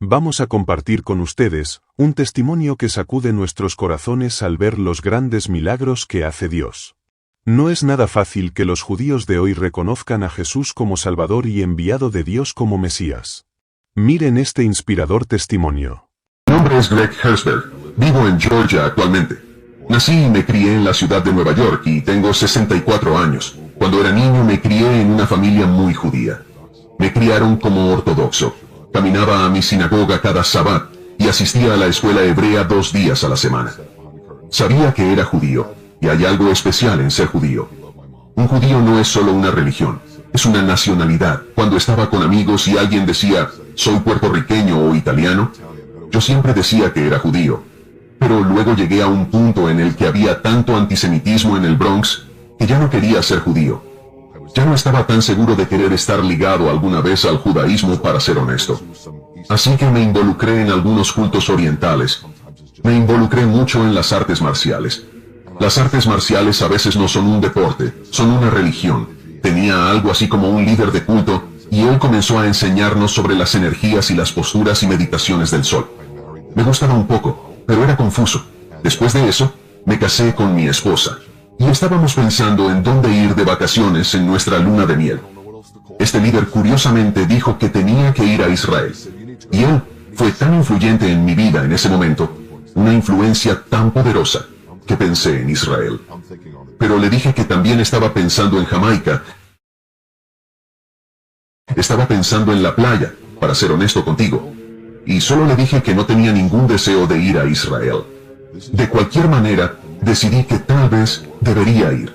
Vamos a compartir con ustedes un testimonio que sacude nuestros corazones al ver los grandes milagros que hace Dios. No es nada fácil que los judíos de hoy reconozcan a Jesús como Salvador y enviado de Dios como Mesías. Miren este inspirador testimonio. Mi nombre es Greg Herzberg. Vivo en Georgia actualmente. Nací y me crié en la ciudad de Nueva York y tengo 64 años. Cuando era niño me crié en una familia muy judía. Me criaron como ortodoxo. Caminaba a mi sinagoga cada Sabbat y asistía a la escuela hebrea 2 días a la semana. Sabía que era judío, y hay algo especial en ser judío. Un judío no es solo una religión, es una nacionalidad. Cuando estaba con amigos y alguien decía, soy puertorriqueño o italiano, yo siempre decía que era judío. Pero luego llegué a un punto en el que había tanto antisemitismo en el Bronx, que ya no quería ser judío. Ya no estaba tan seguro de querer estar ligado alguna vez al judaísmo, para ser honesto. Así que me involucré en algunos cultos orientales. Me involucré mucho en las artes marciales. Las artes marciales a veces no son un deporte, son una religión. Tenía algo así como un líder de culto, y él comenzó a enseñarnos sobre las energías y las posturas y meditaciones del sol. Me gustaba un poco, pero era confuso. Después de eso, me casé con mi esposa. Y estábamos pensando en dónde ir de vacaciones en nuestra luna de miel. Este líder curiosamente dijo que tenía que ir a Israel. Y él fue tan influyente en mi vida en ese momento, una influencia tan poderosa, que pensé en Israel. Pero le dije que también estaba pensando en Jamaica. Estaba pensando en la playa, para ser honesto contigo. Y solo le dije que no tenía ningún deseo de ir a Israel. De cualquier manera, decidí que tal vez debería ir.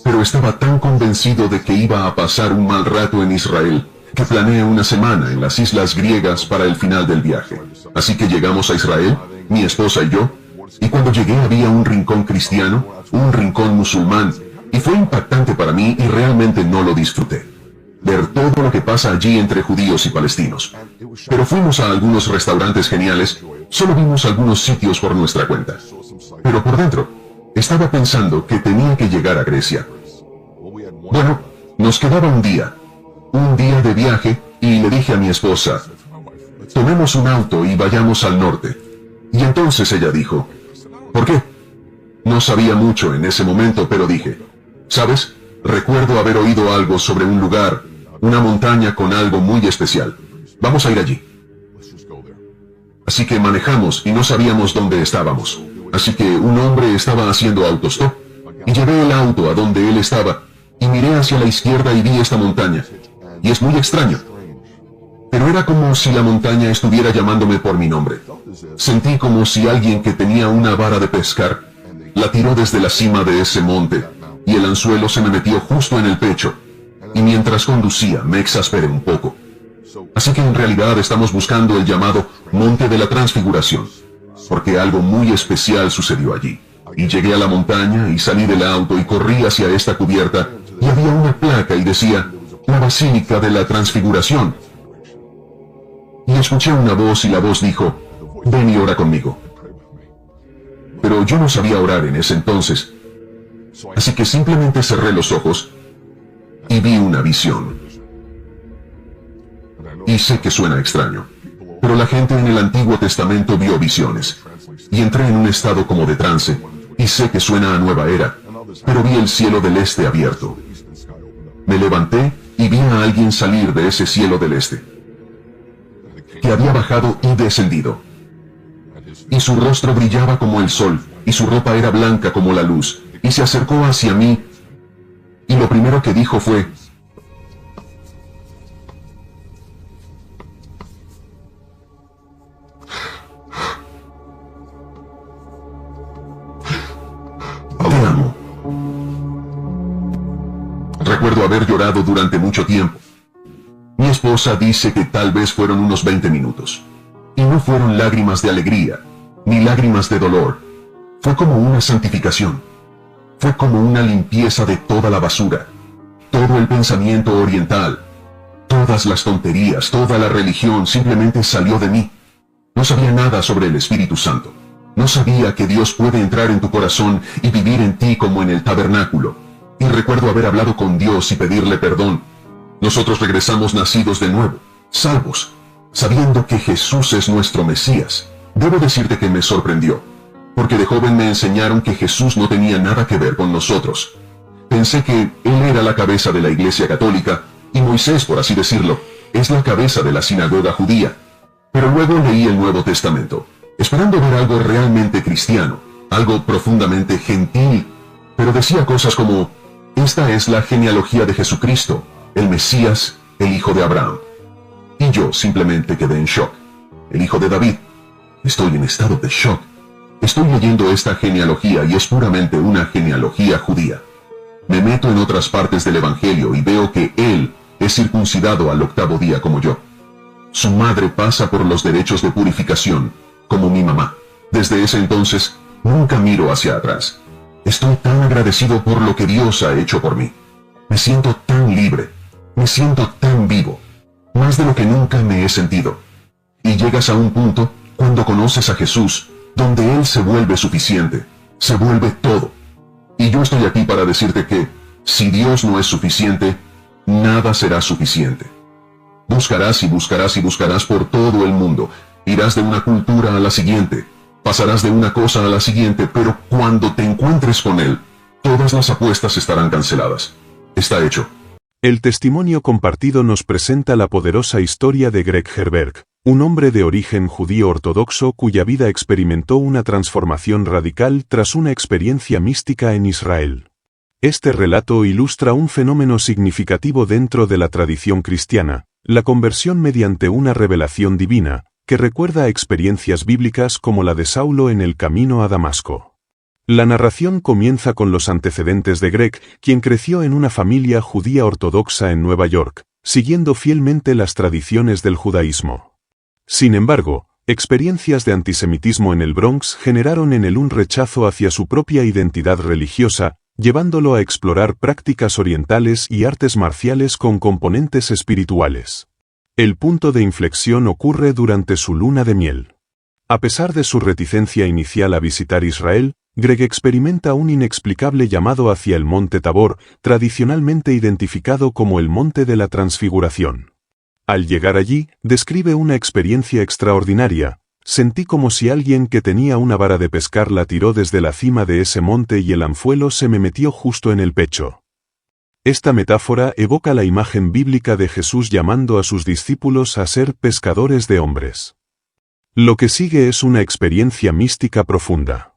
Pero estaba tan convencido de que iba a pasar un mal rato en Israel, que planeé una semana en las islas griegas para el final del viaje. Así que llegamos a Israel, mi esposa y yo, y cuando llegué había un rincón cristiano, un rincón musulmán, y fue impactante para mí y realmente no lo disfruté. Ver todo lo que pasa allí entre judíos y palestinos. Pero fuimos a algunos restaurantes geniales, solo vimos algunos sitios por nuestra cuenta. Pero por dentro, estaba pensando que tenía que llegar a Grecia. Bueno, nos quedaba un día de viaje, y le dije a mi esposa, tomemos un auto y vayamos al norte. Y entonces ella dijo, ¿por qué? No sabía mucho en ese momento, pero dije, ¿sabes? Recuerdo haber oído algo sobre un lugar, una montaña con algo muy especial. Vamos a ir allí. Así que manejamos y no sabíamos dónde estábamos. Así que un hombre estaba haciendo autostop, y llevé el auto a donde él estaba, y miré hacia la izquierda y vi esta montaña. Y es muy extraño. Pero era como si la montaña estuviera llamándome por mi nombre. Sentí como si alguien que tenía una vara de pescar, la tiró desde la cima de ese monte, y el anzuelo se me metió justo en el pecho, y mientras conducía me exasperé un poco. Así que en realidad estamos buscando el llamado Monte de la Transfiguración, porque algo muy especial sucedió allí. Y llegué a la montaña y salí del auto y corrí hacia esta cubierta, y había una placa y decía, la Basílica de la Transfiguración. Y escuché una voz y la voz dijo, ven y ora conmigo. Pero yo no sabía orar en ese entonces, así que simplemente cerré los ojos y vi una visión. Y sé que suena extraño, pero la gente en el Antiguo Testamento vio visiones. Y entré en un estado como de trance, y sé que suena a nueva era, pero vi el cielo del este abierto. Me levanté y vi a alguien salir de ese cielo del este, que había bajado y descendido. Y su rostro brillaba como el sol, y su ropa era blanca como la luz, y se acercó hacia mí, y lo primero que dijo fue, te amo. Recuerdo haber llorado durante mucho tiempo. Mi esposa dice que tal vez fueron unos 20 minutos. Y no fueron lágrimas de alegría, ni lágrimas de dolor. Fue como una santificación. Fue como una limpieza de toda la basura, todo el pensamiento oriental, todas las tonterías, toda la religión simplemente salió de mí. No sabía nada sobre el Espíritu Santo. No sabía que Dios puede entrar en tu corazón y vivir en ti como en el tabernáculo. Y recuerdo haber hablado con Dios y pedirle perdón. Nosotros regresamos nacidos de nuevo, salvos. sabiendo que Jesús es nuestro Mesías. Debo decirte que me sorprendió, porque de joven me enseñaron que Jesús no tenía nada que ver con nosotros. Pensé que Él era la cabeza de la Iglesia Católica, y Moisés, por así decirlo, es la cabeza de la sinagoga judía. Pero luego leí el Nuevo Testamento, esperando ver algo realmente cristiano, algo profundamente gentil, pero decía cosas como: esta es la genealogía de Jesucristo, el Mesías, el hijo de Abraham. Y yo simplemente quedé en shock. El hijo de David. Estoy en estado de shock. Estoy leyendo esta genealogía y es puramente una genealogía judía. Me meto en otras partes del Evangelio y veo que él es circuncidado al 8º día como yo. Su madre pasa por los derechos de purificación, como mi mamá. Desde ese entonces, nunca miro hacia atrás. Estoy tan agradecido por lo que Dios ha hecho por mí. Me siento tan libre. Me siento tan vivo. Más de lo que nunca me he sentido. Y llegas a un punto, cuando conoces a Jesús, donde Él se vuelve suficiente. Se vuelve todo. Y yo estoy aquí para decirte que, si Dios no es suficiente, nada será suficiente. Buscarás y buscarás y buscarás por todo el mundo. Irás de una cultura a la siguiente. Pasarás de una cosa a la siguiente, pero cuando te encuentres con Él, todas las apuestas estarán canceladas. Está hecho. El testimonio compartido nos presenta la poderosa historia de Greg Herberg, un hombre de origen judío ortodoxo cuya vida experimentó una transformación radical tras una experiencia mística en Israel. Este relato ilustra un fenómeno significativo dentro de la tradición cristiana, la conversión mediante una revelación divina, que recuerda a experiencias bíblicas como la de Saulo en el camino a Damasco. La narración comienza con los antecedentes de Greg, quien creció en una familia judía ortodoxa en Nueva York, siguiendo fielmente las tradiciones del judaísmo. Sin embargo, experiencias de antisemitismo en el Bronx generaron en él un rechazo hacia su propia identidad religiosa, llevándolo a explorar prácticas orientales y artes marciales con componentes espirituales. El punto de inflexión ocurre durante su luna de miel. A pesar de su reticencia inicial a visitar Israel, Greg experimenta un inexplicable llamado hacia el monte Tabor, tradicionalmente identificado como el monte de la transfiguración. Al llegar allí, describe una experiencia extraordinaria. Sentí como si alguien que tenía una vara de pescar la tiró desde la cima de ese monte y el anzuelo se me metió justo en el pecho. Esta metáfora evoca la imagen bíblica de Jesús llamando a sus discípulos a ser pescadores de hombres. Lo que sigue es una experiencia mística profunda.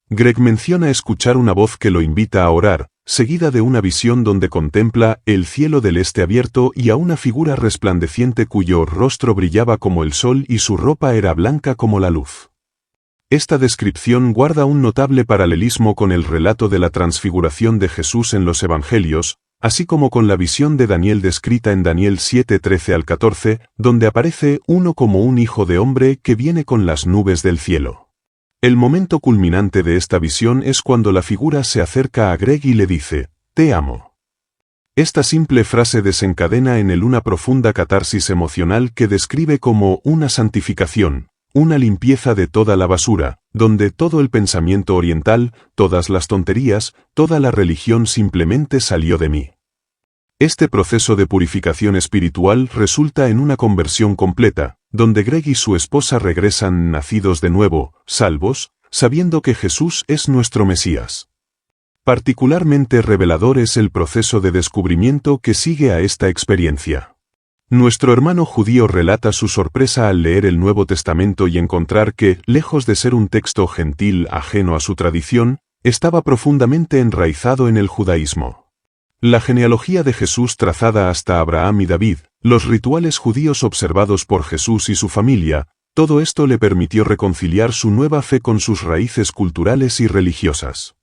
Greg menciona escuchar una voz que lo invita a orar, seguida de una visión donde contempla el cielo del este abierto y a una figura resplandeciente cuyo rostro brillaba como el sol y su ropa era blanca como la luz. Esta descripción guarda un notable paralelismo con el relato de la transfiguración de Jesús en los Evangelios, así como con la visión de Daniel descrita en Daniel 7:13 al 14, donde aparece uno como un hijo de hombre que viene con las nubes del cielo. El momento culminante de esta visión es cuando la figura se acerca a Greg y le dice: «Te amo». Esta simple frase desencadena en él una profunda catarsis emocional que describe como una santificación, una limpieza de toda la basura, donde todo el pensamiento oriental, todas las tonterías, toda la religión simplemente salió de mí. Este proceso de purificación espiritual resulta en una conversión completa, donde Greg y su esposa regresan nacidos de nuevo, salvos, sabiendo que Jesús es nuestro Mesías. Particularmente revelador es el proceso de descubrimiento que sigue a esta experiencia. Nuestro hermano judío relata su sorpresa al leer el Nuevo Testamento y encontrar que, lejos de ser un texto gentil ajeno a su tradición, estaba profundamente enraizado en el judaísmo. La genealogía de Jesús trazada hasta Abraham y David, los rituales judíos observados por Jesús y su familia, todo esto le permitió reconciliar su nueva fe con sus raíces culturales y religiosas.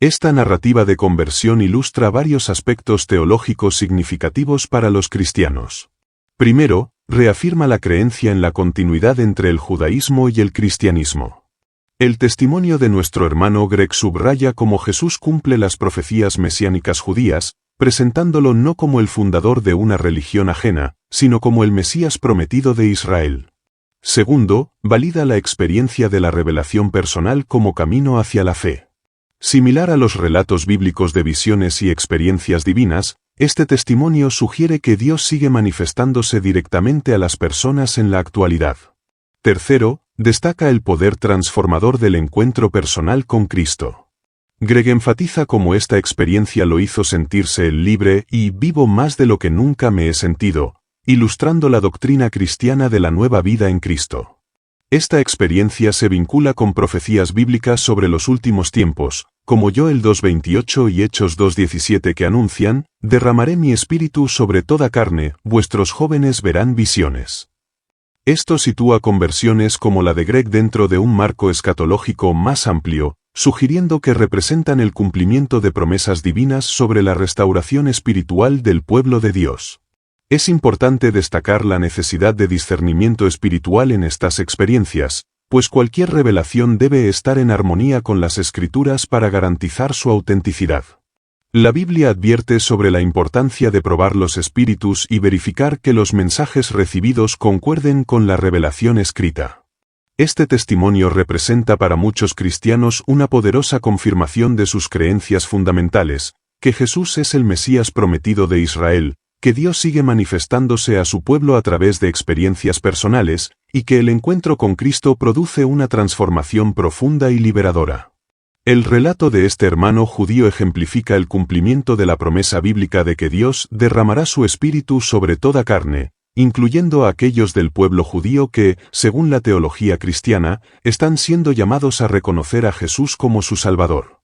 Esta narrativa de conversión ilustra varios aspectos teológicos significativos para los cristianos. Primero, reafirma la creencia en la continuidad entre el judaísmo y el cristianismo. El testimonio de nuestro hermano Greg subraya cómo Jesús cumple las profecías mesiánicas judías, presentándolo no como el fundador de una religión ajena, sino como el Mesías prometido de Israel. Segundo, valida la experiencia de la revelación personal como camino hacia la fe. Similar a los relatos bíblicos de visiones y experiencias divinas, Este testimonio sugiere que Dios sigue manifestándose directamente a las personas en la actualidad. Tercero, destaca el poder transformador del encuentro personal con Cristo. Greg enfatiza cómo esta experiencia lo hizo sentirse libre y vivo más de lo que nunca me he sentido, ilustrando la doctrina cristiana de la nueva vida en Cristo. Esta experiencia se vincula con profecías bíblicas sobre los últimos tiempos, como Joel 2:28 y Hechos 2:17 que anuncian, «Derramaré mi espíritu sobre toda carne, vuestros jóvenes verán visiones». Esto sitúa conversiones como la de Greg dentro de un marco escatológico más amplio, sugiriendo que representan el cumplimiento de promesas divinas sobre la restauración espiritual del pueblo de Dios. Es importante destacar la necesidad de discernimiento espiritual en estas experiencias, pues cualquier revelación debe estar en armonía con las Escrituras para garantizar su autenticidad. La Biblia advierte sobre la importancia de probar los espíritus y verificar que los mensajes recibidos concuerden con la revelación escrita. Este testimonio representa para muchos cristianos una poderosa confirmación de sus creencias fundamentales, que Jesús es el Mesías prometido de Israel, que Dios sigue manifestándose a su pueblo a través de experiencias personales, y que el encuentro con Cristo produce una transformación profunda y liberadora. El relato de este hermano judío ejemplifica el cumplimiento de la promesa bíblica de que Dios derramará su espíritu sobre toda carne, incluyendo a aquellos del pueblo judío que, según la teología cristiana, están siendo llamados a reconocer a Jesús como su Salvador.